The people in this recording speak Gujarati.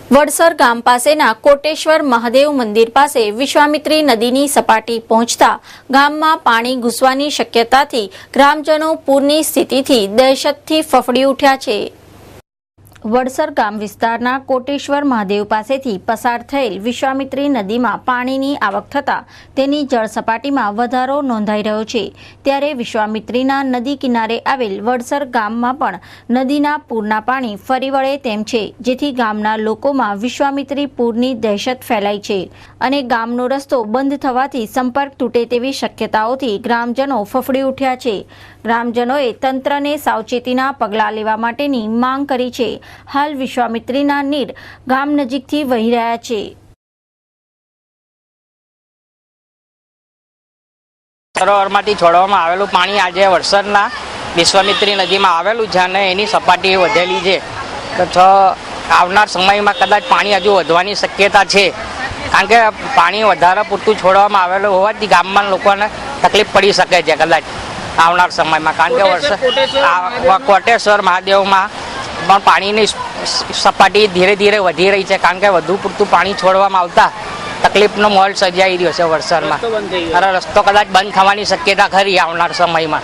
વડસર ગામ પાસેના કોટેશ્વર મહાદેવ મંદિર પાસે વિશ્વામિત્રી નદીની સપાટી પહોંચતા ગામમાં પાણી ઘૂસવાની શક્યતાથી ગ્રામજનો પૂરની સ્થિતિથી દહેશતથી ફફડી ઉઠ્યા છે। વડસર ગામ વિસ્તારના કોટેશ્વર મહાદેવ પાસેથી પસાર થયેલ વિશ્વામિત્રી નદીમાં પાણીની આવક થતાં તેની જળ સપાટીમાં વધારો નોંધાઈ રહ્યો છે। ત્યારે વિશ્વામિત્રીના નદી કિનારે આવેલ વડસર ગામમાં પણ નદીના પૂરના પાણી ફરી વળે તેમ છે, જેથી ગામના લોકોમાં વિશ્વામિત્રી પૂરની દહેશત ફેલાઈ છે અને ગામનો રસ્તો બંધ થવાથી સંપર્ક તૂટે તેવી શક્યતાઓથી ગ્રામજનો ફફડી ઉઠ્યા છે। ગ્રામજનોએ તંત્રને સાવચેતીના પગલાં લેવા માટેની માંગ કરી છે। હાલ વિશ્વામિત્રીના નીર ગામ નજીકથી વહી રહ્યા છે। સરોવરમાંથી છોડવામાં આવેલું પાણી આજે વડસરના વિશ્વામિત્રી નદીમાં આવેલું છે અને એની સપાટી વધેલી છે, તો આવનાર સમયમાં કદાચ પાણી હજુ વધવાની શક્યતા છે, કારણ કે પાણી વધારે પૂરતું છોડવામાં આવેલું હોવાથી ગામમાં લોકોને તકલીફ પડી શકે છે કદાચ આવનાર સમયમાં, કારણ કે કોટેશ્વર મહાદેવમાં પણ પાણીની સપાટી ધીરે ધીરે વધી રહી છે, કારણ કે વધુ પૂરતું પાણી છોડવામાં આવતા તકલીફનો માહોલ સર્જાઈ રહ્યો છે વડસરમાં। રસ્તો કદાચ બંધ થવાની શક્યતા ખરી આવનાર સમયમાં।